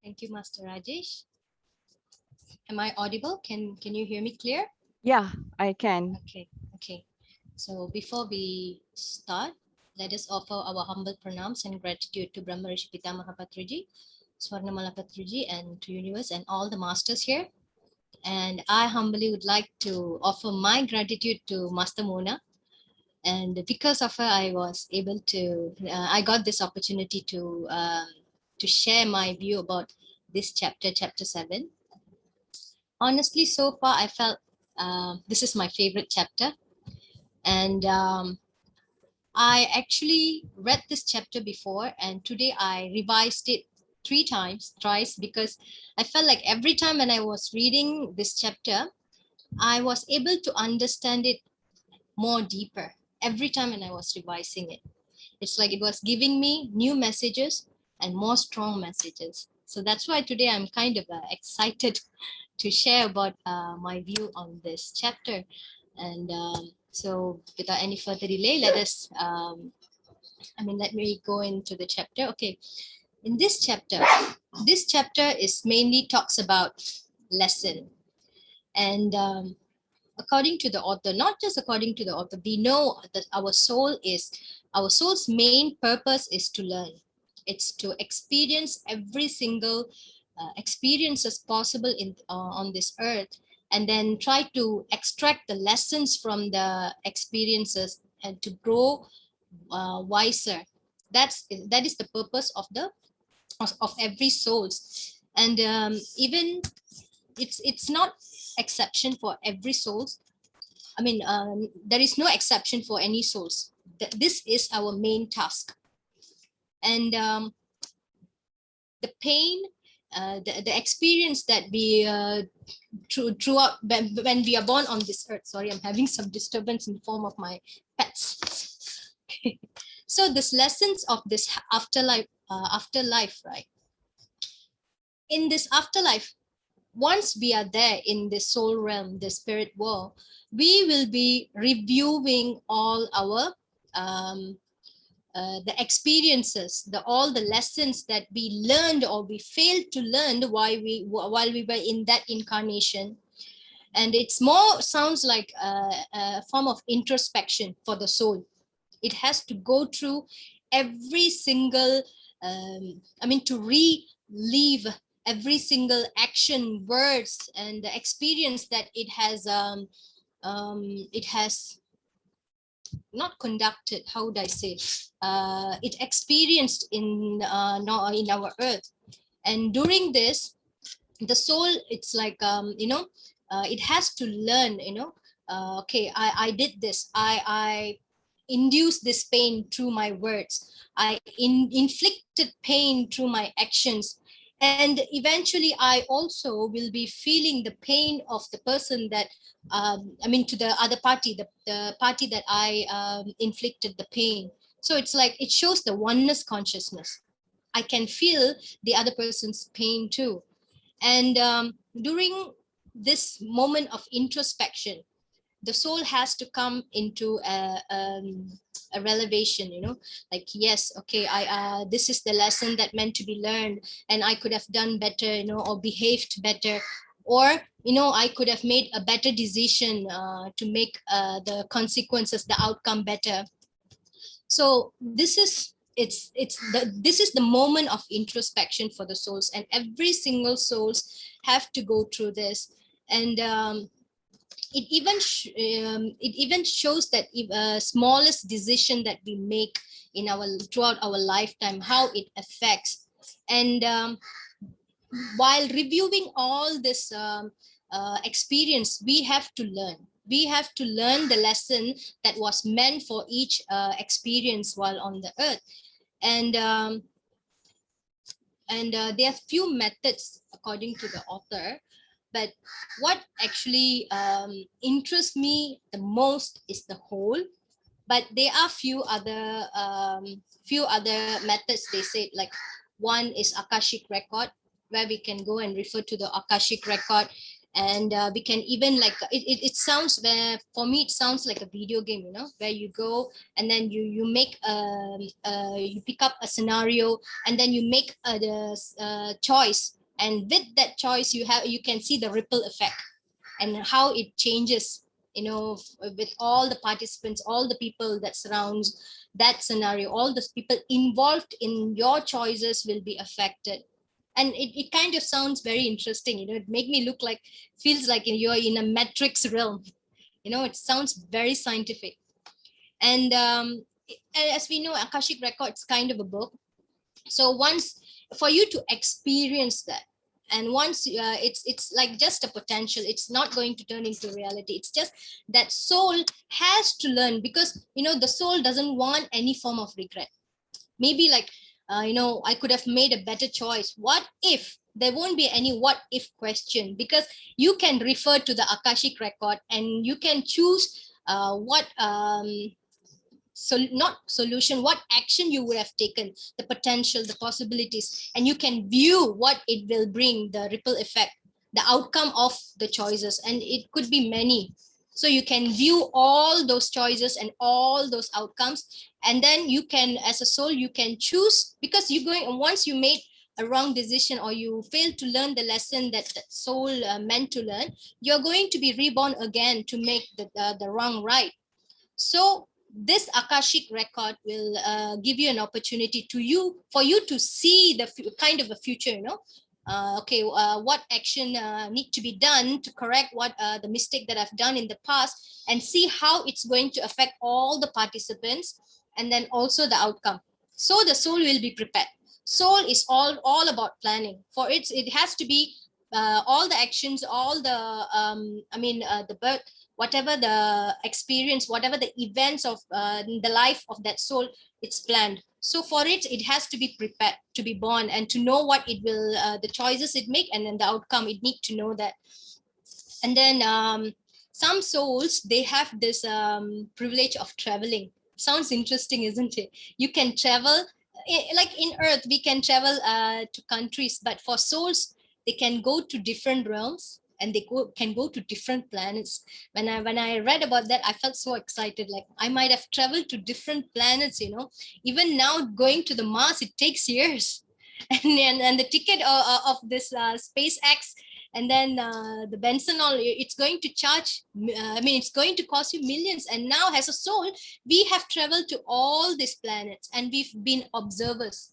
Thank you, Master Rajesh. Am I audible? Can you hear me clear? Yeah, I can. Okay. So before we start, let us offer our humble pranams and gratitude to Brahma Rishi Pitamaha Patriji, Swarnamala Patriji, and to Universe and all the masters here. And I humbly would like to offer my gratitude to Master Mona. And because of her, I was able to, I got this opportunity to share my view about this chapter, chapter 7. Honestly, so far, I felt this is my favorite chapter. And I actually read this chapter before, and today I revised it thrice, because I felt like every time when I was reading this chapter, I was able to understand it more deeper every time when I was revising it. It's like it was giving me new messages and more strong messages. So that's why today I'm kind of excited to share about my view on this chapter. And so without any further delay, let me go into the chapter. Okay, in this chapter is mainly talks about lesson. And according to the author, not just according to the author, we know that our soul's main purpose is to learn. It's to experience every single experiences possible in on this earth, and then try to extract the lessons from the experiences and to grow wiser. That is the purpose of of every souls. And even it's not exception for every souls. There is no exception for any souls. This is our main task. And the pain, the experience that we throughout when we are born on this earth. Sorry, I'm having some disturbance in the form of my pets. So this lessons of this afterlife, right? In this afterlife, once we are there in the soul realm, the spirit world, we will be reviewing all our the experiences, all the lessons that we learned or we failed to learn while we were in that incarnation. And it's more sounds like a form of introspection for the soul. It has to go through every single to relive every single action, words, and the experience that it has not conducted. How would I say? It experienced in our earth. And during this, the soul, it's like it has to learn. Okay, I did this. I induced this pain through my words. I inflicted pain through my actions. And eventually, I also will be feeling the pain of the person that, to the other party, the party that I inflicted the pain. So it's like it shows the oneness consciousness. I can feel the other person's pain too. And during this moment of introspection, the soul has to come into a revelation, like, yes, okay, I this is the lesson that meant to be learned, and I could have done better, or behaved better, or I could have made a better decision to make the consequences, the outcome better. So this is the moment of introspection for the souls, and every single souls have to go through this. And it even shows that smallest decision that we make in our throughout our lifetime, how it affects. And while reviewing all this experience, we have to learn the lesson that was meant for each experience while on the earth. And there are few methods according to the author, but what actually interests me the most is the whole. But there are few other methods, they say. Like, one is akashic record, where we can go and refer to the akashic record, And we can even like it sounds where for me it sounds like a video game, you know, where you go and then you make you pick up a scenario and then you make the choice, and with that choice you can see the ripple effect and how it changes, you know, with all the participants, all the people that surrounds that scenario, all the people involved in your choices will be affected. And it kind of sounds very interesting, you know, it make me look like, feels like you're in a matrix realm, you know, it sounds very scientific. And as we know, Akashic Record is kind of a book. So once, for you to experience that, and once it's like just a potential, it's not going to turn into reality, it's just that soul has to learn, because you know the soul doesn't want any form of regret. Maybe like you know, I could have made a better choice. What if? There won't be any what if question, because you can refer to the Akashic Record and you can choose what so not solution, what action you would have taken, the potential, the possibilities, and you can view what it will bring, the ripple effect, the outcome of the choices, and it could be many. So you can view all those choices and all those outcomes, and then you can, as a soul, you can choose, because you going, once you made a wrong decision or you fail to learn the lesson that that soul meant to learn, you're going to be reborn again to make the wrong right. So this Akashic Record will give you an opportunity to you, for you to see the kind of a future, you know, okay, what action need to be done to correct what the mistake that I've done in the past, and see how it's going to affect all the participants, and then also the outcome. So the soul will be prepared. Soul is all about planning. For it has to be all the actions, all the the birth, whatever the experience, whatever the events of the life of that soul, it's planned. So for it, it has to be prepared to be born and to know what it will, the choices it make, and then the outcome, it need to know that. And then some souls, they have this privilege of traveling. Sounds interesting, isn't it? You can travel, like in earth we can travel to countries, but for souls, they can go to different realms, and can go to different planets. When I read about that, I felt so excited, like I might have traveled to different planets, you know. Even now, going to the Mars, it takes years. And the ticket of this SpaceX, and then the Bensonol, it's going to charge, it's going to cost you millions. And now, as a soul, we have traveled to all these planets, and we've been observers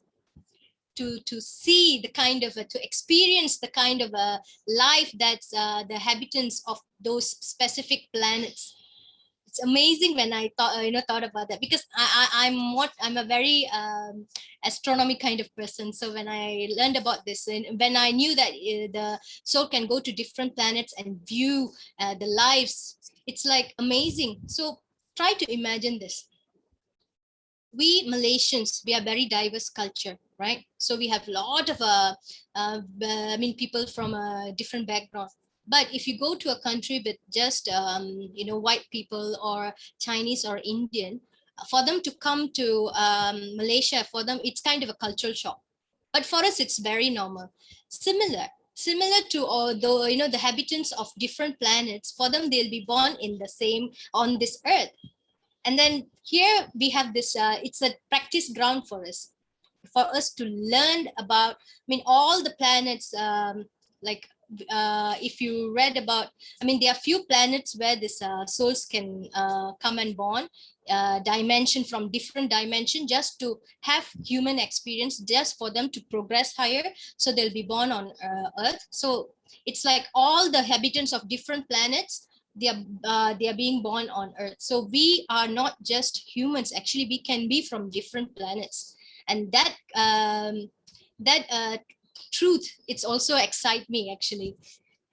to see the kind of to experience the kind of a life that's the habitants of those specific planets. It's amazing when I thought, thought about that, because I'm a very astronomy kind of person. So when I learned about this, and when I knew that the soul can go to different planets and view the lives, it's like amazing. So try to imagine this. We Malaysians, we are very diverse culture, right? So we have a lot of people from a different background. But if you go to a country with just white people or Chinese or Indian, for them to come to Malaysia, for them it's kind of a cultural shock. But for us, it's very normal. Similar to all the habitants of different planets. For them, they'll be born in the same on this earth. And then here we have this, it's a practice ground for us to learn about, all the planets, like if you read about, there are few planets where this souls can come and born, dimension from different dimension, just to have human experience, just for them to progress higher. So they'll be born on Earth. So it's like all the habitants of different planets, they are being born on Earth. So we are not just humans. Actually, we can be from different planets, and that truth, it's also excite me actually.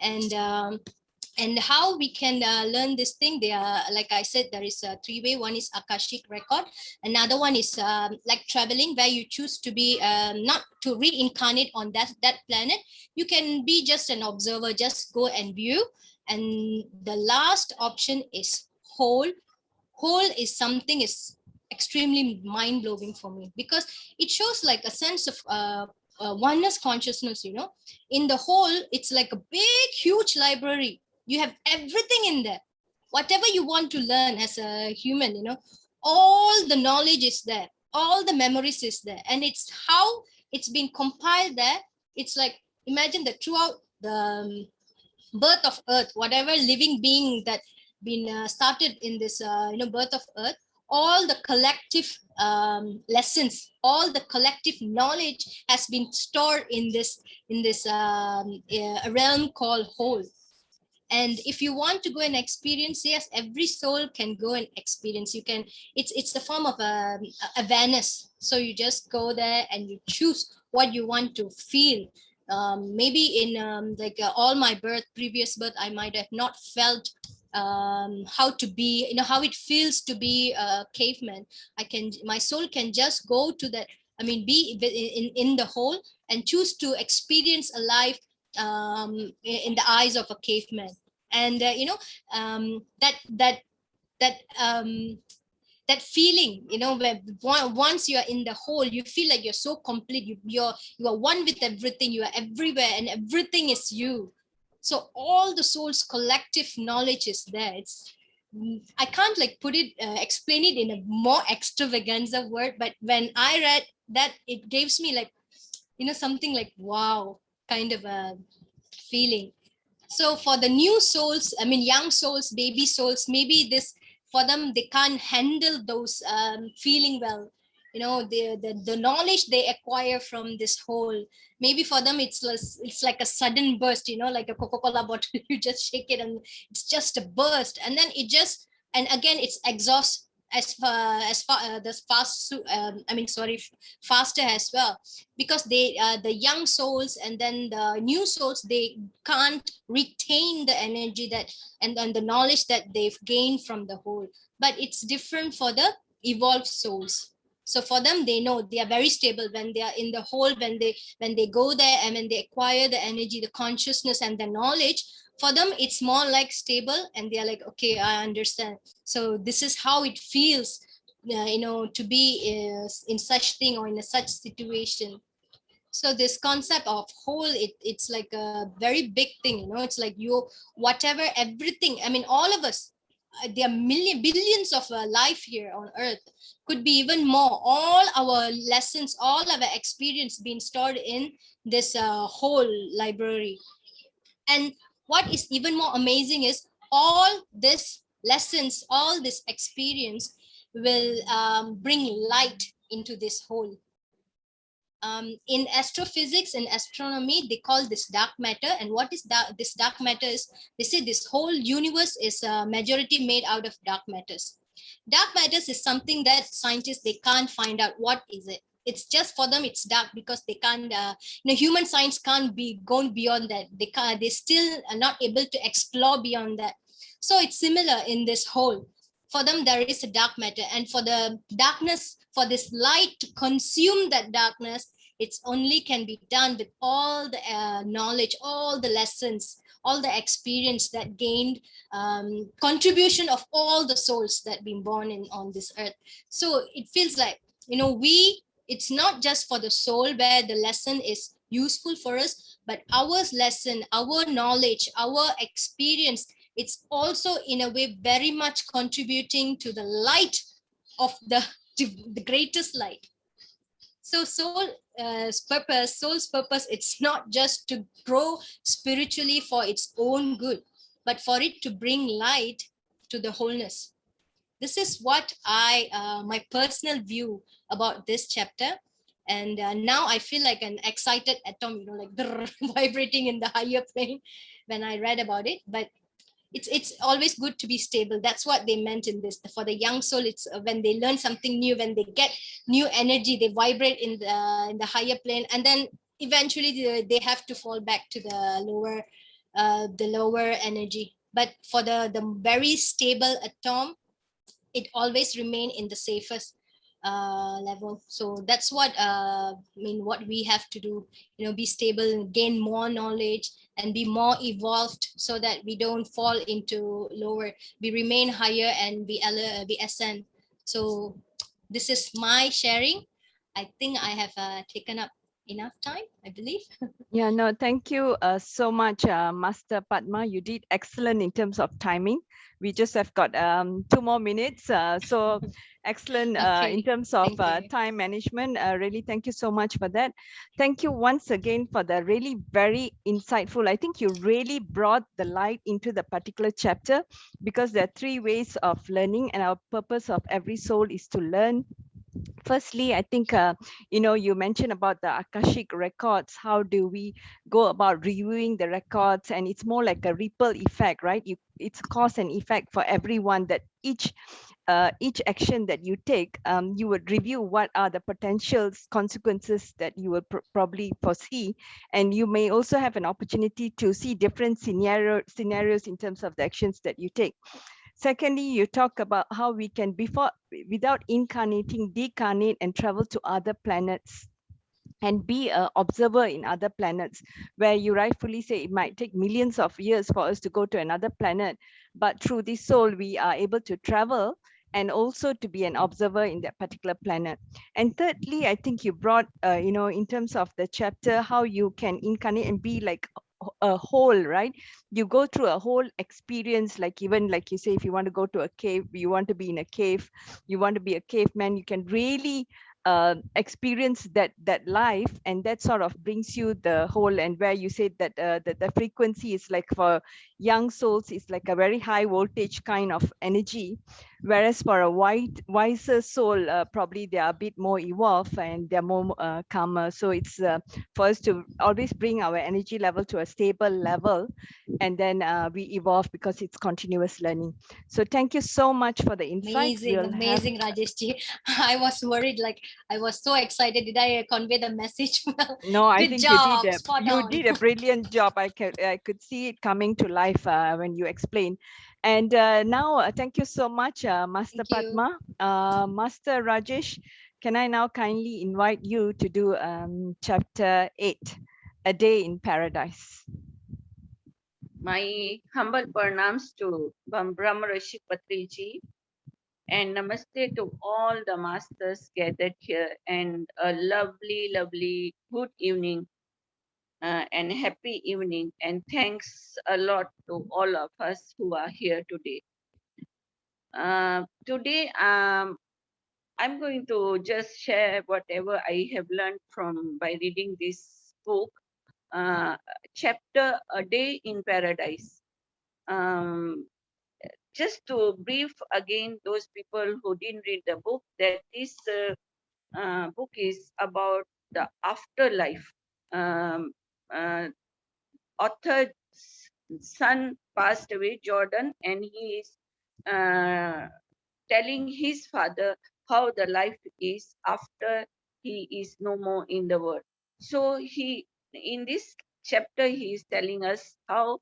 And how we can learn this thing, they are, like I said, there is a three-way. One is Akashic Record. Another one is like traveling, where you choose to be not to reincarnate on that planet. You can be just an observer, just go and view. And the last option is whole. Whole is extremely mind-blowing for me, because it shows like a sense of oneness consciousness, in the whole, it's like a big huge library. You have everything in there, whatever you want to learn as a human, all the knowledge is there, all the memories is there, and it's how it's been compiled there. It's like, imagine that throughout the birth of earth, whatever living being that been started in this birth of earth, all the collective lessons, all the collective knowledge has been stored in this realm called whole. And if you want to go and experience, yes, every soul can go and experience. You can, it's the form of awareness. So you just go there and you choose what you want to feel. Maybe in all my previous birth, I might have not felt how to be, how it feels to be a caveman. My soul can just go to that, be in the whole, and choose to experience a life in the eyes of a caveman. And that that feeling, where once you are in the whole, you feel like you're so complete. You are one with everything. You are everywhere, and everything is you. So all the soul's collective knowledge is there. I can't like explain it in a more extravaganza word, but when I read that, it gives me like, something like wow kind of a feeling. So for the new souls, young souls, baby souls, maybe this, for them, they can't handle those feeling well. The knowledge they acquire from this whole, maybe for them it's like a sudden burst, like a Coca-Cola bottle. You just shake it and it's just a burst, and then it just, and again it's exhaust as far this fast sorry, faster as well, because the young souls and then the new souls, they can't retain the energy that, and then the knowledge that they've gained from the whole. But it's different for the evolved souls. So for them, they know they are very stable when they are in the whole, when they go there and when they acquire the energy, the consciousness and the knowledge. For them, it's more like stable, and they are like, okay, I understand. So this is how it feels, to be in such thing or in a such situation. So this concept of whole, it's like a very big thing. It's like you, whatever, everything, all of us, there are billions of life here on earth, could be even more, all our lessons, all our experience being stored in this whole library. And what is even more amazing is all this lessons, all this experience will bring light into this whole. In astrophysics and astronomy, they call this dark matter. And what is this dark matter is, they say this whole universe is a majority made out of dark matters. Dark matters is something that scientists, they can't find out what is it. It's just, for them, it's dark because they can't, human science can't be gone beyond that. They still are not able to explore beyond that. So it's similar in this whole. For them, there is a dark matter, and for the darkness, for this light to consume that darkness, it's only can be done with all the knowledge, all the lessons, all the experience that gained, contribution of all the souls that been born in on this earth. So it feels like, it's not just for the soul where the lesson is useful for us, but our lesson, our knowledge, our experience, it's also in a way very much contributing to the light of the greatest light. So soul's purpose, it's not just to grow spiritually for its own good, but for it to bring light to the wholeness. This is what my personal view about this chapter. And now I feel like an excited atom, like vibrating in the higher plane when I read about it. But it's always good to be stable. That's what they meant in this. For the young soul, it's when they learn something new, when they get new energy, they vibrate in the higher plane, and then eventually they have to fall back to the lower energy. But for the very stable atom, it always remain in the safest level. So that's what what we have to do, be stable, gain more knowledge, and be more evolved, so that we don't fall into lower, we remain higher, and we ascend. So this is my sharing. I think I have taken up enough time, I believe. Yeah, no, thank you so much, Master Padma. You did excellent in terms of timing. We just have got 2 more minutes. So excellent in Okay, terms of thank you. time management. Really, thank you so much for that. Thank you once again for the really very insightful. I think you really brought the light into the particular chapter, because there are three ways of learning, and our purpose of every soul is to learn. Firstly, I think you mentioned about the akashic records. How do we go about reviewing the records? And it's more like a ripple effect, right? It's cause and effect for everyone, that each action that you take, you would review what are the potential consequences that you will probably foresee, and you may also have an opportunity to see different scenarios in terms of the actions that you take. Secondly, you talk about how we can, before, without incarnating, decarnate and travel to other planets and be an observer in other planets, where you rightfully say it might take millions of years for us to go to another planet, but through this soul we are able to travel and also to be an observer in that particular planet. And thirdly, I think you brought in terms of the chapter, how you can incarnate and be like a whole, right? You go through a whole experience, like even like you say, if you want to go to a cave, you want to be in a cave, you want to be a caveman, you can really experience that life, and that sort of brings you the whole. And where you said that the frequency is like, for young souls, is like a very high voltage kind of energy, whereas for a wiser soul, probably they are a bit more evolved and they're more calmer. So it's for us to always bring our energy level to a stable level, and then we evolve, because it's continuous learning. So thank you so much for the insights. Amazing, We'll have amazing, Rajesh ji. I was worried, like I was so excited. Did I convey the message well? No, I Good think you did job, a spot on. brilliant job. I could see it coming to life when you explained. And now, thank you so much, Master Thank you. Padma. Master Rajesh, can I now kindly invite you to do chapter 8, A Day in Paradise? My humble pranams to Brahma Rishi Patriji, and namaste to all the masters gathered here, and a lovely, lovely good evening and happy evening. And thanks a lot to all of us who are here today. Today, I'm going to just share whatever I have learned from by reading this book, uh, chapter A Day in Paradise. Um, just to brief again those people who didn't read the book, that this book is about the afterlife. Um, uh, Author's son passed away, Jordan, and he is uh, telling his father how the life is after he is no more in the world. So in this chapter, he is telling us how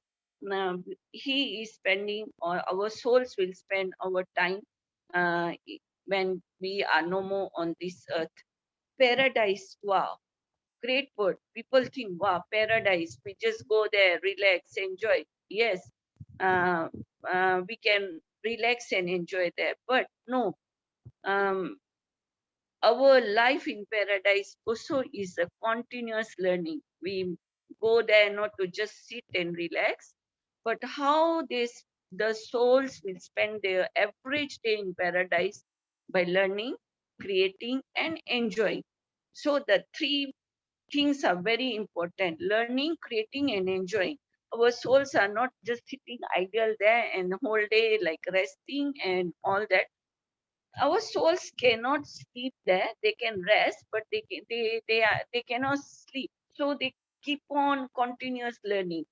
he is spending, or our souls will spend our time uh, when we are no more on this earth. Paradise, wow, great word. People think, wow, paradise, we just go there, relax, enjoy. Yes, uh, we can relax and enjoy there, but no, um, our life in paradise also is a continuous learning. We go there not to just sit and relax, but how the souls will spend their average day in paradise by learning, creating, and enjoying. So the three things are very important: learning, creating, and enjoying. Our souls are not just sitting idle there and the whole day like resting and all that. Our souls cannot sleep there. They can rest, but they cannot sleep. So they keep on continuous learning.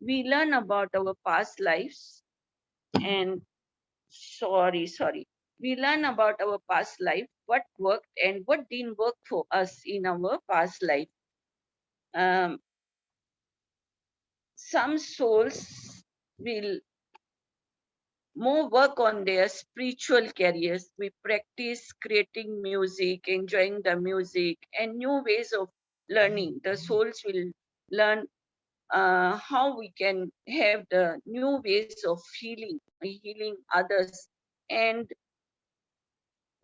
We learn about our past lives, and sorry, we learn about our past life, what worked and what didn't work for us in our past life. um, some souls will more work on their spiritual careers. We practice creating music, enjoying the music, and new ways of learning. The souls will learn how we can have the new ways of healing others, and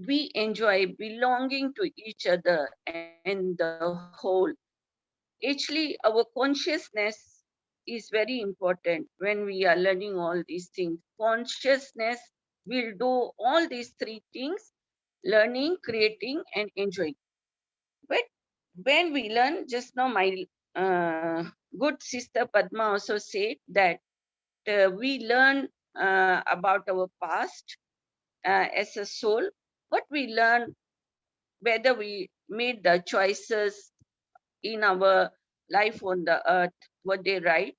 we enjoy belonging to each other and the whole. actually our consciousness is very important when we are learning all these things. Consciousness will do all these three things: learning, creating, and enjoying. But when we learn, just now my good sister Padma also said that we learn about our past as a soul, what we learn, whether we made the choices in our life on the earth, were they right?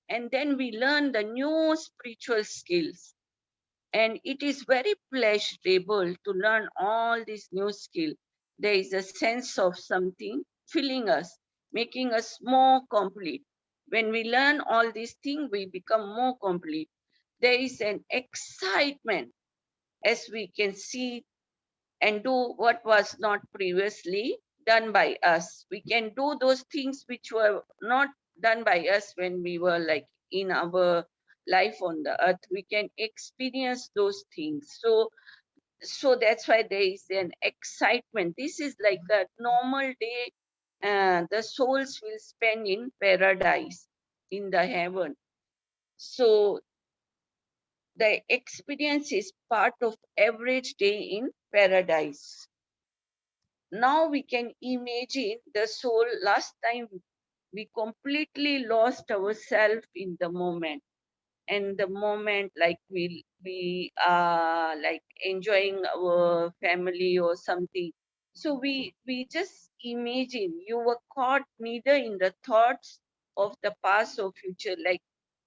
And then we learn the new spiritual skills. And it is very pleasurable to learn all these new skills. There is a sense of something filling us, making us more complete. When we learn all these things, we become more complete. There is an excitement as we can see and do what was not previously done by us. We can do those things which were not done by us when we were like in our life on the earth. We can experience those things. So that's why there is an excitement. This is like a normal day. The souls will spend in paradise, in the heaven. So the experience is part of average day in paradise. Now we can imagine the soul. Last time we completely lost ourselves in the moment, and the moment like we are like enjoying our family or something. So we just imagine you were caught neither in the thoughts of the past or future. Like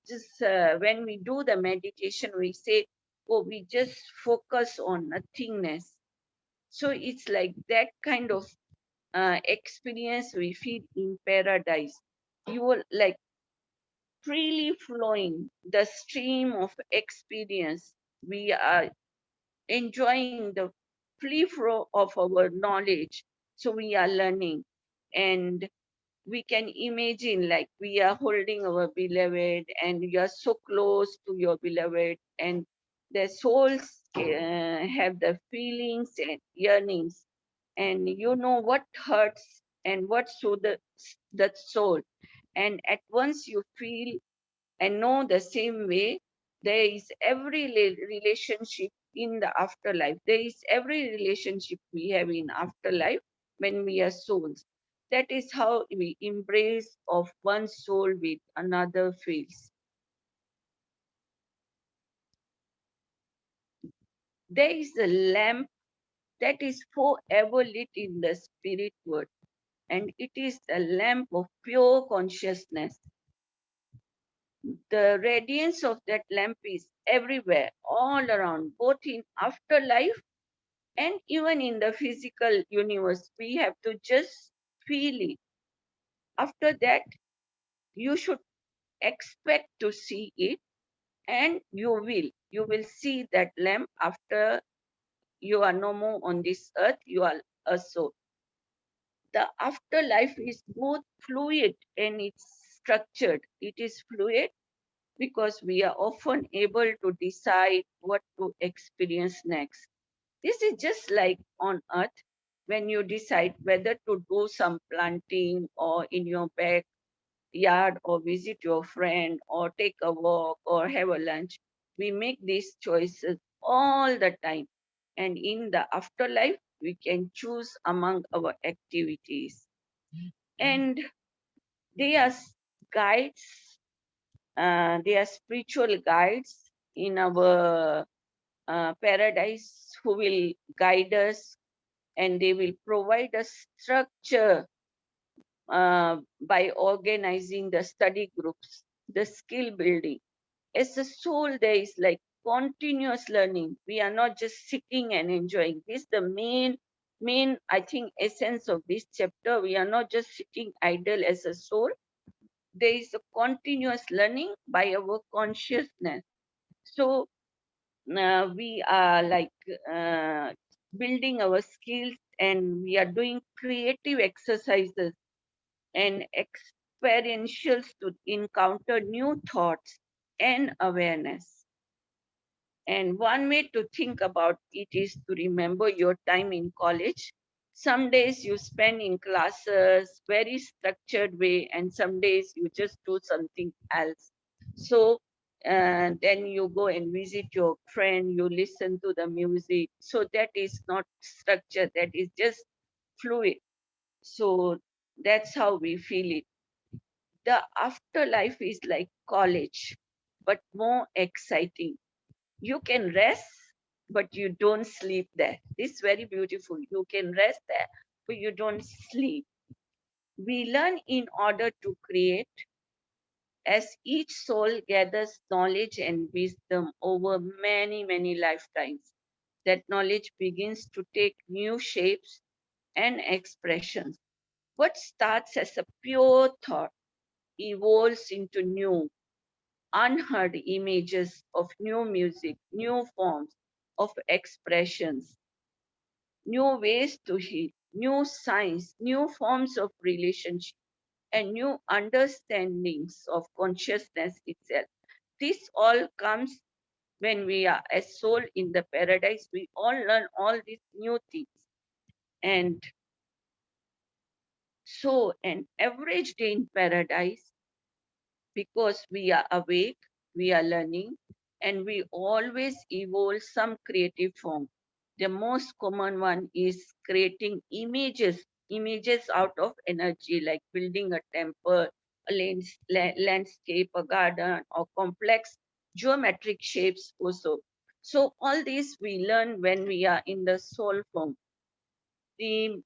just when we do the meditation, we say, oh, we just focus on nothingness. So it's like that kind of experience we feel in paradise. You will like freely flowing the stream of experience. We are enjoying the free flow of our knowledge. So we are learning, and we can imagine like we are holding our beloved and you are so close to your beloved, and their souls have the feelings and yearnings, and you know what hurts and what soothes the soul. And at once you feel and know the same way. There is every relationship in the afterlife. There is every relationship we have in afterlife when we are souls. That is how we embrace of one soul with another feels. There is a lamp that is forever lit in the spirit world, and it is the lamp of pure consciousness. The radiance of that lamp is everywhere, all around, both in afterlife and even in the physical universe. We have to just feel it. After that, you should expect to see it, and you will see that lamp after you are no more on this earth. You are a soul. The afterlife is both fluid and it's structured. It is fluid because we are often able to decide what to experience next. This is just like on earth when you decide whether to do some planting or in your backyard or visit your friend or take a walk or have a lunch. We make these choices all the time. And in the afterlife, we can choose among our activities. And they are guides, they are spiritual guides in our paradise who will guide us, and they will provide a structure by organizing the study groups, the skill building. As a soul, there is like continuous learning. We are not just sitting and enjoying. This is the main, I think, essence of this chapter. We are not just sitting idle as a soul. There is a continuous learning by our consciousness. So we are like uh, building our skills, and we are doing creative exercises and experientials to encounter new thoughts and awareness. And one way to think about it is to remember your time in college. Some days you spend in classes, very structured way, and some days you just do something else. So then you go and visit your friend, you listen to the music. So that is not structured, that is just fluid. So that's how we feel it. The afterlife is like college, but more exciting. You can rest, but you don't sleep there. This is very beautiful. You can rest there, but you don't sleep. We learn in order to create. As each soul gathers knowledge and wisdom over many, many lifetimes, that knowledge begins to take new shapes and expressions. What starts as a pure thought evolves into new, unheard images of new music, new forms of expressions, new ways to heal, new signs, new forms of relationship, and new understandings of consciousness itself. This all comes when we are a soul in the paradise. We all learn all these new things. And so, an average day in paradise, because we are awake, we are learning, and we always evolve some creative form. The most common one is creating images out of energy, like building a temple, a landscape, a garden, or complex geometric shapes also. So all these we learn when we are in the soul form. The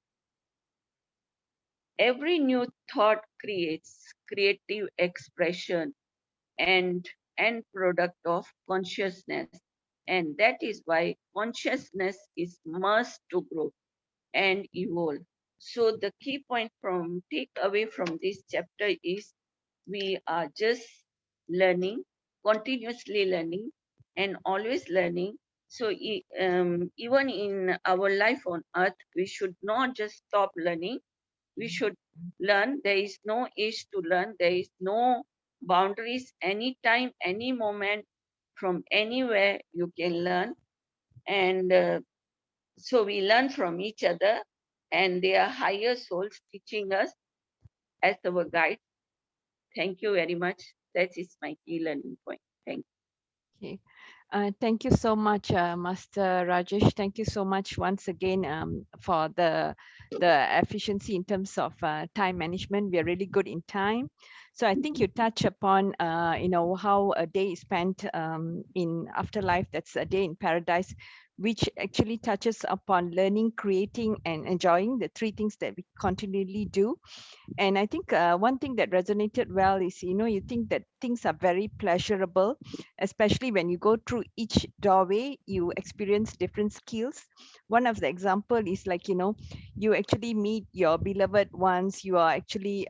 every new thought creates creative expression and end product of consciousness, and that is why consciousness is must to grow and evolve. So the key point from take away from this chapter is we are just learning, continuously learning, and always learning. So even in our life on earth, we should not just stop learning. We should learn. There is no age to learn. There is no boundaries. Anytime, any moment, from anywhere you can learn. And so we learn from each other, and they are higher souls teaching us as our guide. Thank you very much. That is my key learning point. Thank Okay. Thank you so much, Master Rajesh. Thank you so much once again for the efficiency in terms of time management. We are really good in time. So I think you touch upon how a day is spent in afterlife. That's a day in paradise, which actually touches upon learning, creating, and enjoying, the three things that we continually do. And I think one thing that resonated well is, you think that things are very pleasurable, especially when you go through each doorway, you experience different skills. One of the example is like, you actually meet your beloved ones, you are actually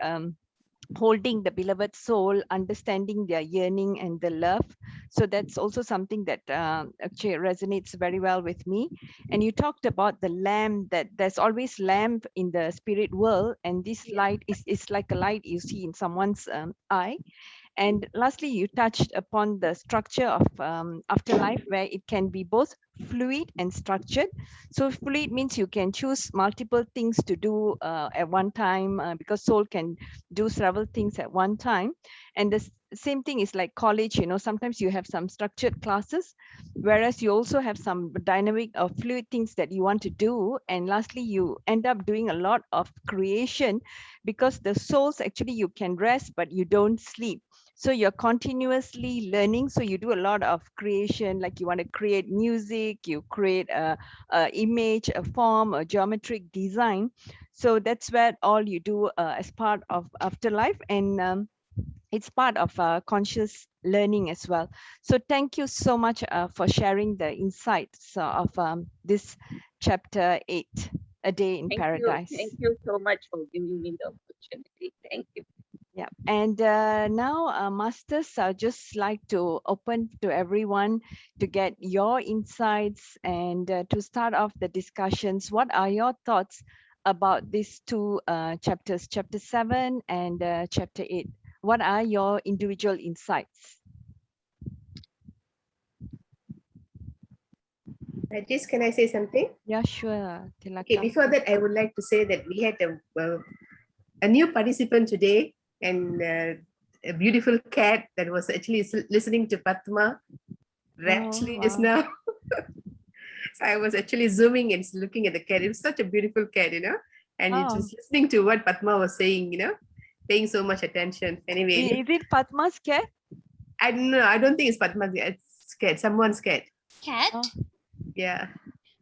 holding the beloved soul, understanding their yearning and the love. So that's also something that actually resonates very well with me. And you talked about the lamp, that there's always lamp in the spirit world, and this you. Yeah. light is like a light you see in someone's eye. And lastly, you touched upon the structure of afterlife, where it can be both fluid and structured. So fluid means you can choose multiple things to do at one time, because soul can do several things at one time. And the same thing is like college, sometimes you have some structured classes, whereas you also have some dynamic or fluid things that you want to do. And lastly, you end up doing a lot of creation, because the souls actually, you can rest, but you don't sleep. So you're continuously learning, so you do a lot of creation, like you want to create music, you create a image, a form, a geometric design. So that's where all you do as part of afterlife. And it's part of conscious learning as well. So thank you so much for sharing the insights of this chapter 8, A Day in Thank you. Thank Paradise. you so much for giving me the opportunity. Thank you. Yeah, and now, Masters, I'd just like to open to everyone to get your insights and to start off the discussions. What are your thoughts about these two chapters, chapter 7 and chapter 8? What are your individual insights? Just can I say something? Yeah, sure. Okay, Tilakam. before that, I would like to say that we had a new participant today, and a beautiful cat that was actually listening to Padma raptly just wow. now. So I was actually zooming and looking at the cat. It was such a beautiful cat, and it Oh. was listening to what Padma was saying, paying so much attention. Anyway, Is it Padma's cat? I don't know. I don't think it's Padma's. It's cat. Someone's cat. Cat? Oh. Yeah.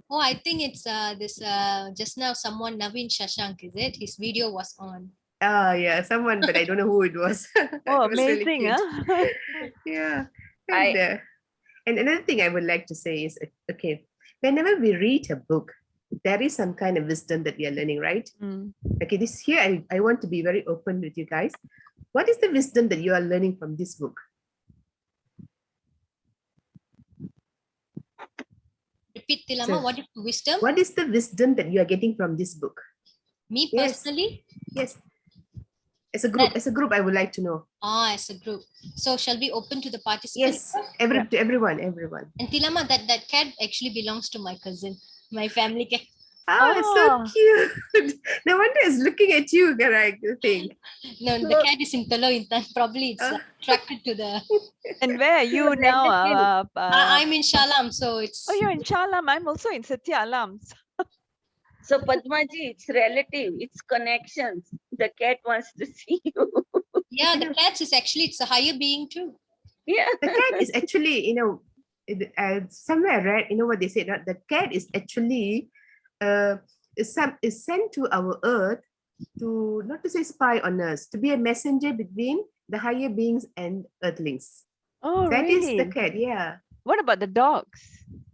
Oh, I think it's this just now someone Naveen Shashank, is it? His video was on. Oh, yeah, someone, but I don't know who it was. Oh, It was really amazing, cute. huh? Yeah. I And another thing I would like to say is, okay, whenever we read a book, there is some kind of wisdom that we are learning, right? Mm. Okay, this here, I want to be very open with you guys. What is the wisdom that you are learning from this book? Repeat, Tilama, So, what is wisdom? what is the wisdom that you are getting from this book? Me Yes. personally? Yes. As a group, I would like to know. As a group. So shall we open to the participants? Yes, Yeah. to everyone. And Tilama, that cat actually belongs to my cousin, my family cat. Ah, it's so Oh. cute. No wonder it's looking at you, correct? I think. No, the So- cat is in Tolo Intan. Probably it's attracted to the. And where are you Let now? us in. I'm in Shalam, so it's. Oh, you're in Shalam. I'm also in Satya Alams. So Padmaji, it's relative, it's connections. The cat wants to see you. Yeah, the cat is actually it's a higher being too. Yeah. The cat is actually, somewhere I read, what they say, that the cat is actually is sent to our earth to, not to say spy on us, to be a messenger between the higher beings and earthlings. Oh, That is the really? cat, yeah. What about the dogs?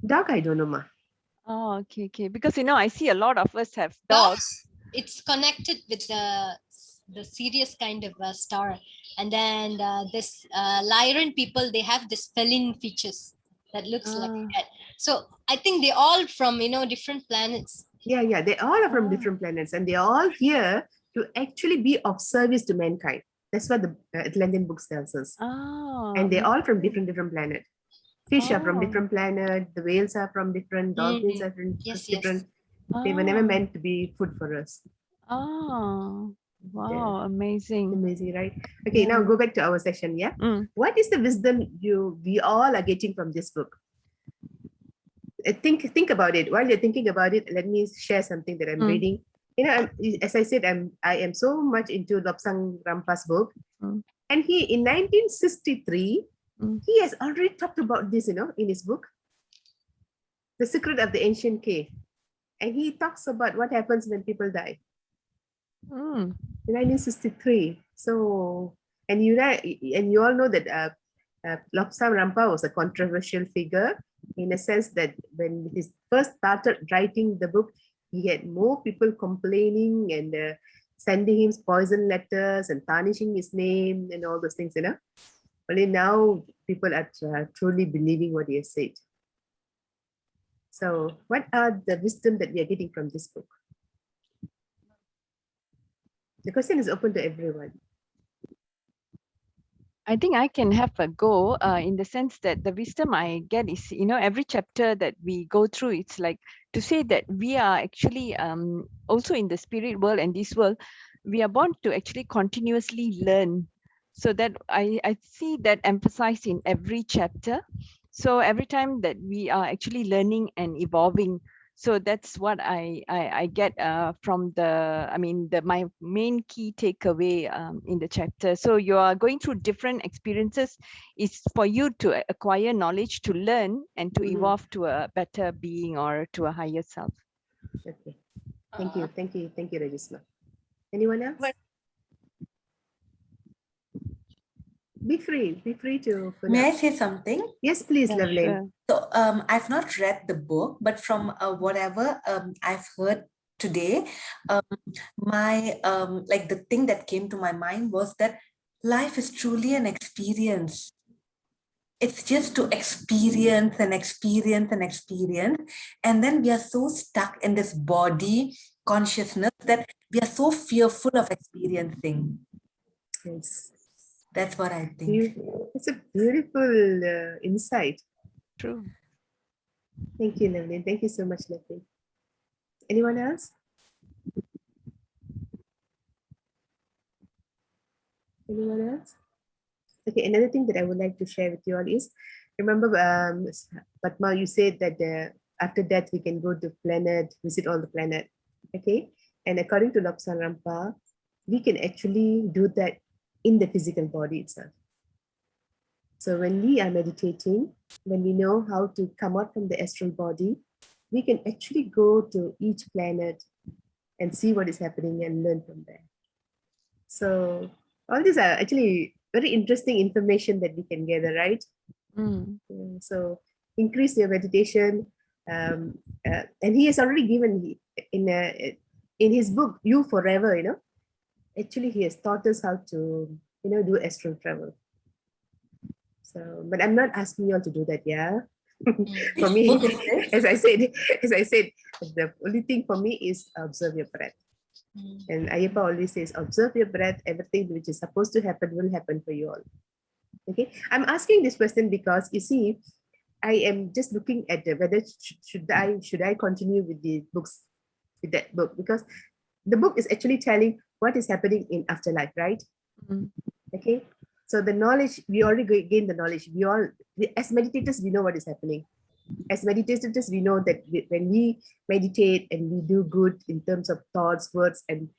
Dog, I don't know, ma. Oh, okay. Because I see a lot of us have dogs. It's connected with the Sirius kind of star, and then this Lyran people, they have this feline features that looks like a cat. So I think they all from different planets. Yeah, they all are from Oh. different planets, and they're all here to actually be of service to mankind. That's what the Atlantean books tells us. Oh, And they're all from amazing. different planets. Fish are from Oh. different planet. The whales are from different. Dolphins are from Yes, different. yes. They were never Oh. meant to be food for us. Oh, wow, Yeah. amazing. Amazing, right? Okay, now Yeah. go back to our session. Yeah. Mm. What is the wisdom we all are getting from this book? Think about it. While you're thinking about it, let me share something that I'm Mm. reading. As I said, I am so much into Lobsang Rampa's book, Mm. and he in 1963 he has already talked about this, in his book, The Secret of the Ancient Cave, and he talks about what happens when people die. Mm. In 1963. So, and you all know that Lobsang Rampa was a controversial figure, in a sense that when he first started writing the book, he had more people complaining and sending him poison letters and tarnishing his name and all those things, Only now people are truly believing what he has said. So what are the wisdom that we are getting from this book? The question is open to everyone. I think I can have a go in the sense that the wisdom I get is, every chapter that we go through, it's like to say that we are actually also in the spirit world and this world, we are born to actually continuously learn. So that I see that emphasized in every chapter. So every time that we are actually learning and evolving. So that's what I get from my main key takeaway in the chapter. So you are going through different experiences. It's for you to acquire knowledge, to learn, and to evolve to a better being or to a higher self. Okay. Thank you, Regisma. Anyone else? Be free to. May I say something? Yes, please, Yeah, Loveline. sure. So I've not read the book, but from whatever I've heard today, my like the thing that came to my mind was that life is truly an experience. It's just to experience and experience and experience. And then we are so stuck in this body consciousness that we are so fearful of experiencing. Yes. That's what I think. It's a beautiful insight. True. Thank you, Lovely. Thank you so much, Lovely. Anyone else? Anyone else? Okay, another thing that I would like to share with you all is, remember, Padma, you said that after death we can go to planet, visit all the planet. Okay, and according to Lobsang Rampa, we can actually do that in the physical body itself. So when we are meditating, when we know how to come out from the astral body, we can actually go to each planet and see what is happening and learn from there. So all these are actually very interesting information that we can gather, right? So increase your meditation. And he has already given in his book, You Forever, actually he has taught us how to, do astral travel. So, but I'm not asking you all to do that, yeah. For me, as I said, the only thing for me is observe your breath. And Ayappa always says, observe your breath, everything which is supposed to happen will happen for you all. Okay, I'm asking this question because you see, I am just looking at whether should I continue with the books, with that book, because the book is actually telling what is happening in afterlife, right? Okay, so the knowledge, we already gain the knowledge. As meditators, we know what is happening. As meditators, we know that when we meditate and we do good in terms of thoughts, words, and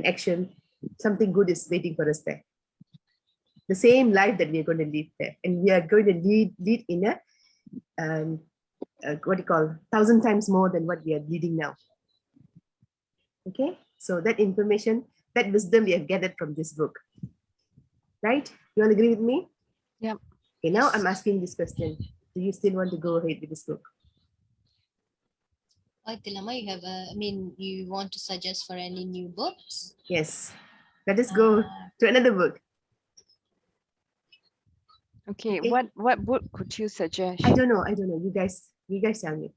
action, something good is waiting for us there. The same life that we are going to live there, and we are going to lead in a what do you call 1,000 times more than what we are leading now. Okay, so that information, that wisdom we have gathered from this book, right? You all agree with me? Yeah. Okay, now I'm asking this question: do you still want to go ahead with this book? Tilama, you want to suggest for any new books? Yes. Let us go to another book. Okay. What book could you suggest? I don't know. You guys tell me.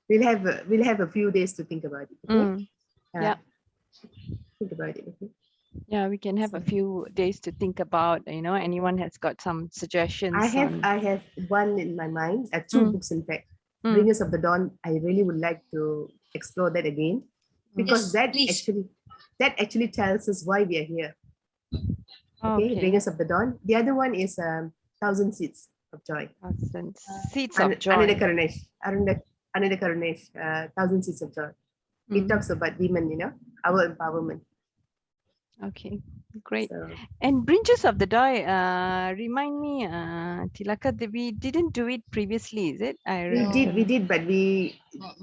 We'll have a few days to think about it. Okay? Yeah. Think about it. Okay? Yeah, we can have a few days to think about. Anyone has got some suggestions? I have one in my mind. Two books, in fact. Bringers of the Dawn. I really would like to explore that again, because that actually tells us why we are here. Okay, Bringers of the Dawn. The other one is 1,000 Seeds of Joy. 1,000 Seeds of Joy. Ananda Karunesh, 1,000 Seeds of Joy. It talks about women, our empowerment. Okay, great. So, and Bringers of the Joy, remind me, Tilaka, we didn't do it previously, is it? We did, but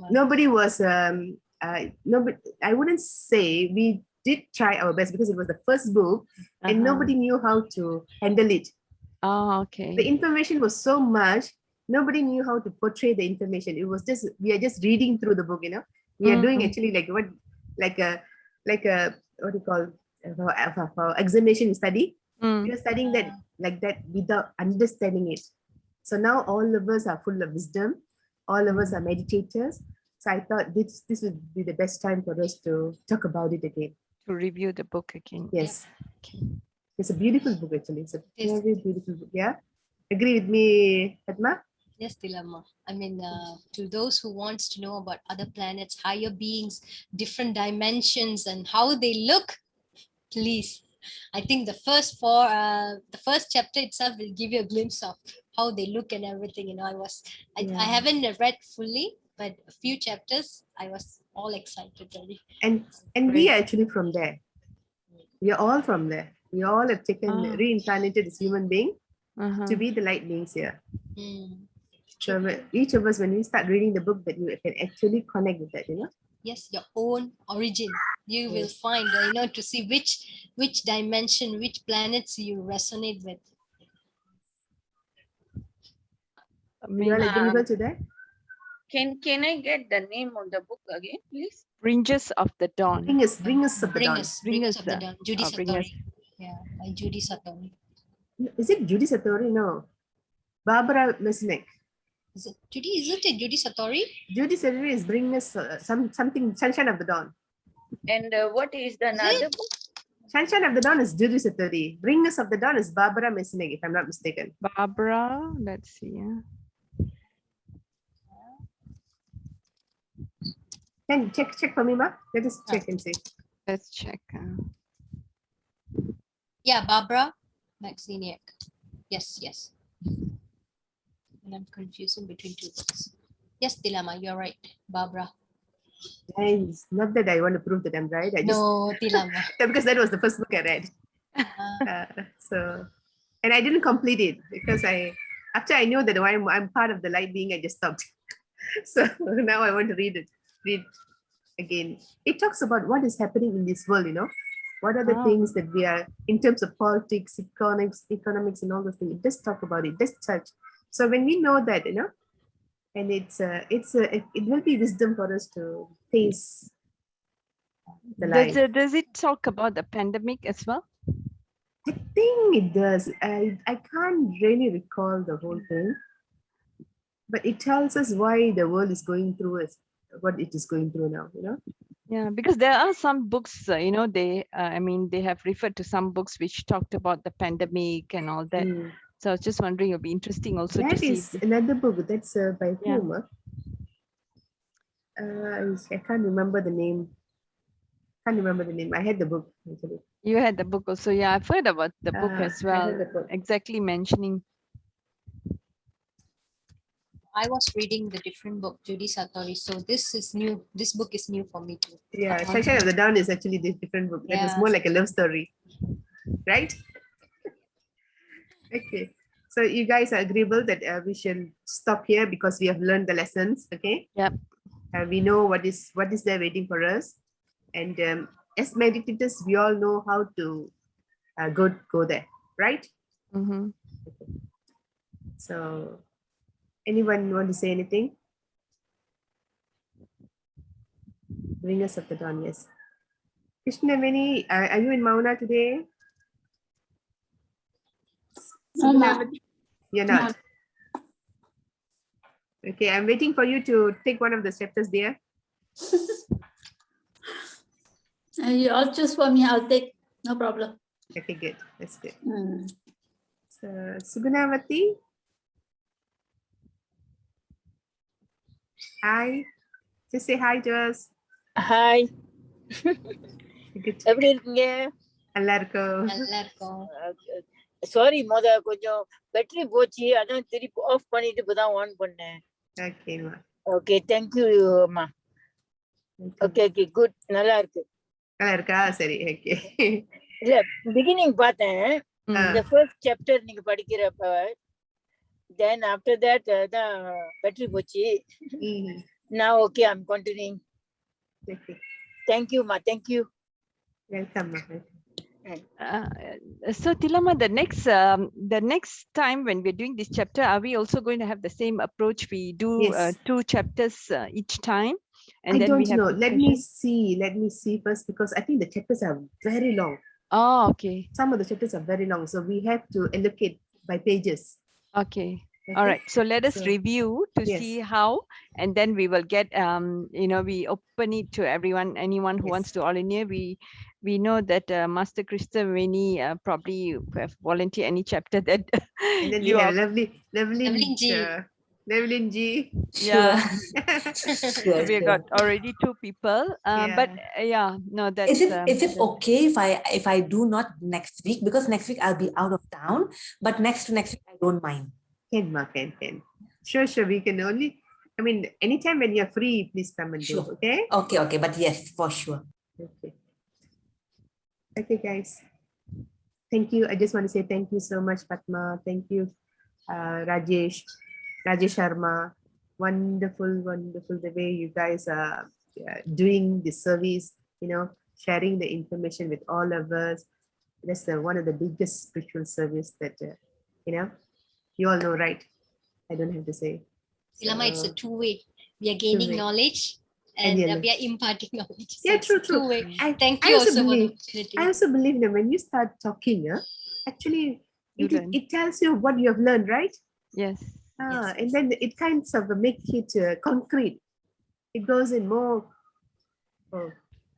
nobody was, nobody, I wouldn't say we did try our best, because it was the first book and nobody knew how to handle it. Oh, okay. The information was so much, nobody knew how to portray the information. It was just, we are just reading through the book, we are doing actually like a what do you call, for examination study. We are studying that like that without understanding it. So now all of us are full of wisdom, all of us are meditators. So I thought this would be the best time for us to talk about it again. To review the book again. Yes. Okay. It's a beautiful book, actually. It's a very beautiful book. Yeah. Agree with me, Padma? Yes, Tilama. To those who wants to know about other planets, higher beings, different dimensions, and how they look, please. I think the first chapter itself will give you a glimpse of how they look and everything. I haven't read fully, but a few chapters, I was all excited already. And we are actually from there. We are all from there. We all have taken reincarnated as human being to be the light beings here. So each of us, when we start reading the book, that you can actually connect with that, Yes, your own origin. You will find, to see which dimension, which planets you resonate with. You all agreeable to that? Can I get the name of the book again, please? Bringers of the Dawn. Bringers of the Dawn. Bringers of the Dawn. Judy Satori. Yeah, by Judy Satori. Is it Judy Satori? No. Barbara Mesnick. Is it Judy Satori? Judy Satori is Bringers something Sunshine of the Dawn. And what is the another book? Sunshine of the Dawn is Judy Satori. Bringers of the Dawn is Barbara Messinek, if I'm not mistaken. Barbara, let's see. Can check for me, Ma? Let us check and see. Let's check. Yeah, Barbara Maxiniak. Yes, yes. And I'm confusing between two books. Yes, Tilama, you're right. Barbara. It's not that I want to prove that I'm right. I just No, Tilama. because that was the first book I read. So, and I didn't complete it because after I knew that I'm part of the light being, I just stopped. So now I want to read again. It talks about what is happening in this world, what are the things that we are in terms of politics, economics and all those things. It does talk about it, does touch. So when we know that, and it will be wisdom for us to face the light. Does it talk about the pandemic as well? I think it does. I can't really recall the whole thing, but it tells us why the world is going through what it is going through now, Yeah, because there are some books, they have referred to some books which talked about the pandemic and all that. So I was just wondering, it'll be interesting also to see. That is another book. That's by whom? I can't remember the name. I had the book actually. You had the book also. Yeah, I've heard about the book as well. Exactly mentioning. I was reading the different book, Judy Satori. So this is new. This book is new for me too. Yeah, Sunshine of the Dawn is actually the different book. That was more like a love story, right? Okay. So you guys are agreeable that we should stop here because we have learned the lessons. Okay. Yep. We know what is there waiting for us, and as meditators, we all know how to go there, right? Mm-hmm. Okay. So, anyone want to say anything? Bringers of the Dawn, yes. Krishnaveni, are you in Mauna today? No. You're not. Okay, I'm waiting for you to take one of the chapters there. You all choose for me, I'll take, no problem. Okay, good. That's good. So, Sugunavati. Hi. Just say hi to us. Hi. Good. எப்படி இருக்கீங்க? நல்லா இருக்கோம். Sorry கொஞ்சம் battery போச்சு, அதான் திருப்பி of பண்ணிட்டு இப்பதான் ஆன் பண்ணேன். ஓகேமா. ஓகே, தேங்க் யூ அம்மா. ஓகே குட், நல்லா இருக்கு. நல்லா இருக்கா? சரி, ஓகே. இல்ல பிகினிங் பார்த்தேன், இந்த ஃபர்ஸ்ட் சாப்டர் நீங்க படிக்கிறப்ப, தென் ஆஃப்டர் தட் தான் பேட்டரி போச்சு. Now okay, I'm continuing. Okay. Thank you ma, thank you. Welcome. So Tilama, the next time when we're doing this chapter, are we also going to have the same approach? We do 2 chapters each time, and I then don't we have know. Let me see first, because I think the chapters are very long. Oh, okay. Some of the chapters are very long, so we have to allocate by pages. Okay. All right, so let us review to see how, and then we will get we open it to anyone who wants to volunteer. We know that Master Krista Veni probably have volunteer any chapter that and then you have Levelin G. Yeah. Sure, We got already 2 people, but no, that's is it okay if I do not next week, because next week I'll be out of town, but next week I don't mind. Can. Sure. We can only, I mean, anytime when you're free, please come and do, okay? Okay, but yes, for sure. Okay, guys. Thank you. I just want to say thank you so much, Padma. Thank you, Rajesh Sharma. Wonderful the way you guys are doing this service, sharing the information with all of us. That's one of the biggest spiritual service that, you all know, right? I don't have to say. Ilama, it's a two-way. We are gaining knowledge and we are imparting knowledge. So true. Two-way. Thank you also for the opportunity. I also believe that when you start talking, actually it tells you what you have learned, right? Yes. And then it kind of makes it concrete. It goes in more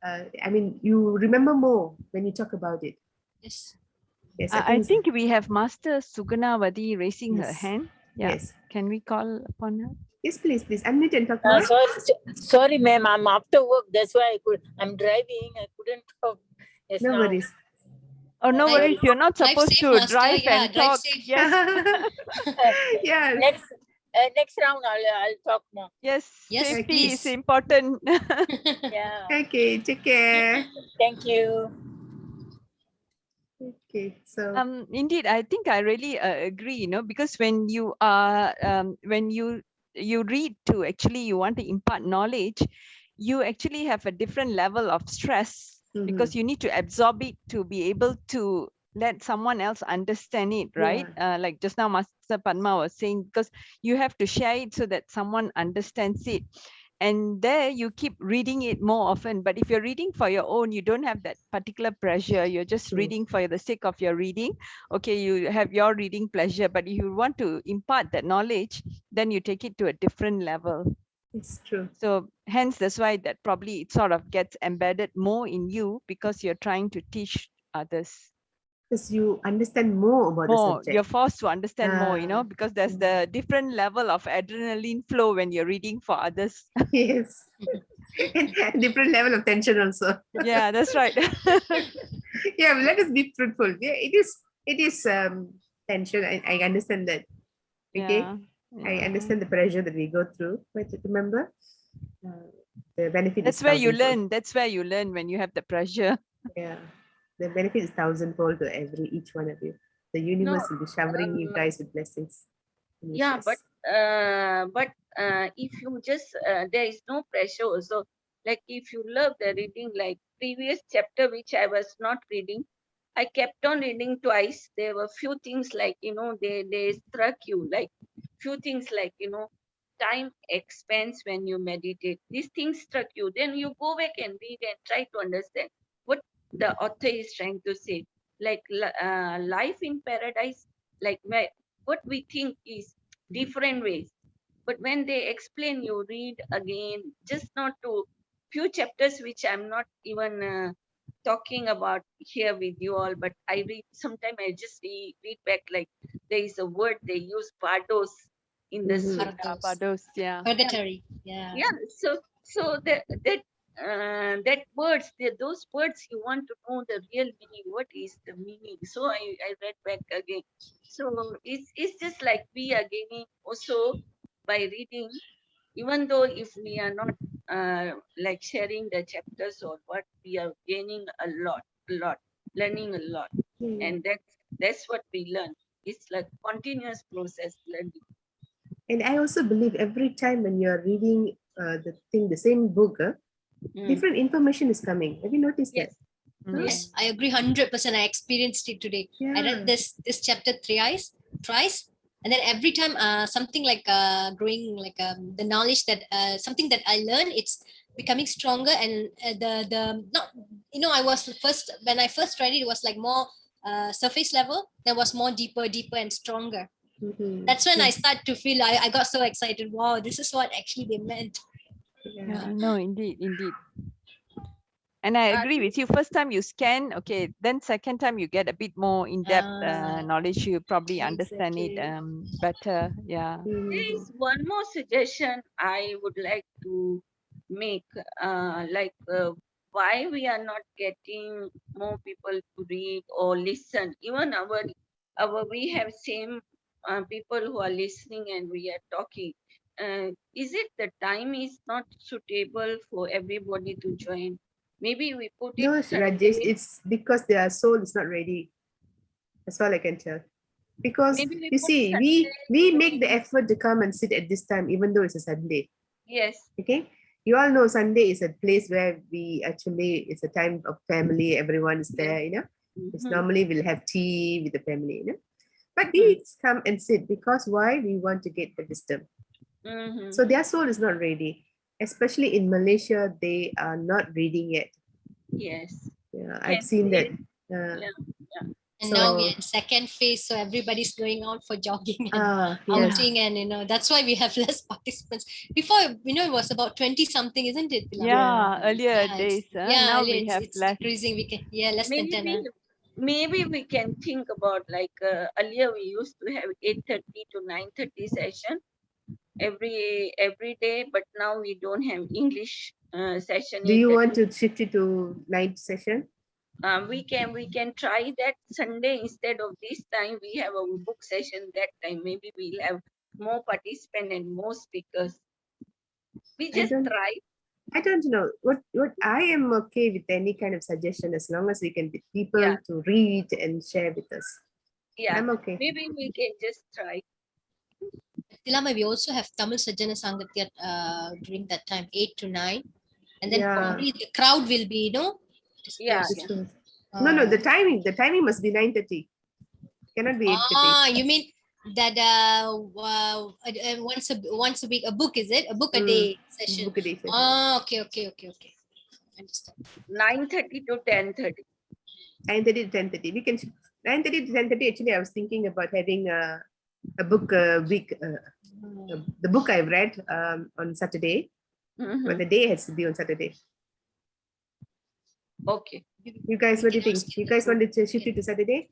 I mean, you remember more when you talk about it. Yes. Yes, I think we have Master Sugunawadi raising her Yes. hand. Yeah. Yes. Can we call upon her? Yes, please, please unmute and talk more. Sorry, ma'am. I'm after work. That's why I'm driving. I couldn't talk. Yes, No worries. Oh, no Drive- worries. You're not drive supposed safe, to Master. drive Yeah, and drive talk. safe. Yes. Yes. Next round, I'll talk more. Yes. Yes, Safety is please. important. Yeah. Okay, take care. Thank you. Okay, so Indeed, I think I really agree, you know, because when you are when you read to actually you want to impart knowledge, you actually have a different level of stress because you need to absorb it to be able to let someone else understand it, right? Like just now Master Padma was saying, because you have to share it so that someone understands it. And there you keep reading it more often. But if you're reading for your own, you don't have that particular pressure. You're just True. reading for the sake of your reading. Okay, you have your reading pleasure, but if you want to impart that knowledge, then you take it to a different level. It's true. So hence that's why that probably it sort of gets embedded more in you because you're trying to teach others. Because you understand more about the More, subject. you're forced to understand more, you know, because there's the different level of adrenaline flow when you're reading for others. Yes. And different level of tension also. Yeah, that's right. Yeah, let us be truthful. Yeah, it is tension. I understand that. Okay. Yeah, I understand the pressure that we go through. But remember, the benefit that's is where you thousandfold. learn. That's where you learn when you have the pressure. Yeah. The benefit is thousandfold to each one of you. The universe will be showering you guys with blessings. Yeah, but if you just there is no pressure also. Like if you love the reading, like previous chapter which I was not reading, I kept on reading twice. There were few things like, you know, they struck you, like few things like, you know, time expands when you meditate. These things struck you. Then you go back and read and try to understand what the author is trying to say. Like life in paradise, like what we think is different ways. But when they explain, you read again, just not to few chapters which I'm not even talking about here with you all, but I read, sometimes I just read back, like there is a word they use, bardos, in the sutta. Barbados, yeah. Purgatory. Yeah. Yeah, so that words, those words, you want to know the real meaning, what is the meaning. So I read back again. So it's just like we are gaining also by reading, even though if we are not like sharing the chapters or what, we are gaining a lot, learning a lot. And that's what we learn. It's like continuous process learning. And I also believe every time when you're reading the same book, different information is coming. Have you noticed that? Yes, I agree 100%. I experienced it today. I read this chapter thrice, and then every time something like growing, like the knowledge that something that I learned, it's becoming stronger. And the not, you know, I was first when I first read it, it was like more surface level. There was more deeper and stronger. That's when I start to feel I got so excited. Wow, this is what actually they meant. Yeah, no, indeed. And I agree with you. First time you scan, okay, then second time you get a bit more in-depth knowledge. You probably understand it better. Yeah. There is one more suggestion I would like to make, why we are not getting more people to read or listen. Even our we have same people who are listening and we are talking. Is it the time is not suitable for everybody to join? Maybe we put it No, Sunday. Rajesh, it's because their soul is not ready. That's all I can tell. Because Maybe we you put see, Sunday we to make the effort to come and sit at this time, even though it's a Sunday. Yes. Okay. You all know Sunday is a place where it's a time of family. Everyone is there, you know. It's normally we'll have tea with the family, you know. But we come and sit because why? We want to get the wisdom. So their soul is not ready. Especially in Malaysia, they are not reading yet. Yes. Yeah, I've seen that. And So, now we are in second phase, so everybody's going out for jogging and yes. outing, and that's why we have less participants. Before, it was about 20 something, isn't it, Pilar? Yeah, earlier Yeah, days. yeah, Now earlier we have it's less. decreasing. We can less than 10. Maybe we can think about like earlier we used to have 8:30 to 9:30 session every day, but now we don't have English session. Do you want to shift it to night session? We can try that Sunday instead of this time. We have a book session that time. Maybe we'll have more participants and more speakers. We just try. I don't know. What I am okay with any kind of suggestion as long as we can get people to read and share with us. Yeah, I'm okay. Maybe we can just try. Tilama, we also have Tamil Sajjana Sangatya during that time, 8 to 9. And then probably the crowd will be, dispersed. No, the timing must be 9:30. Cannot be 8:30. You mean that once a week, a book, is it? A book a day session. Book a day session. Okay. Understand. 9:30 to 10:30. 9:30 to 10:30. We can 9:30 to 10:30. Actually, I was thinking about having a book week. The book I've read on Saturday, but the day has to be on Saturday. Okay. You guys, what do you think? You guys want to shift it to Saturday?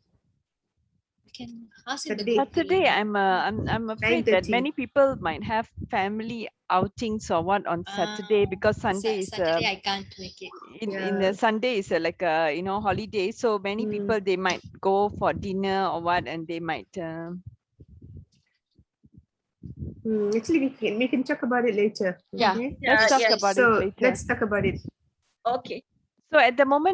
Can ask Saturday, I'm afraid that many people might have family outings or what on Saturday, because Sunday is Saturday I can't make it. in the Sunday is like a holiday, so many people they might go for dinner or what, and they might. Actually, we can talk about it later. Yeah, Okay? let's talk about it later. Let's talk about it. Okay. So at the moment,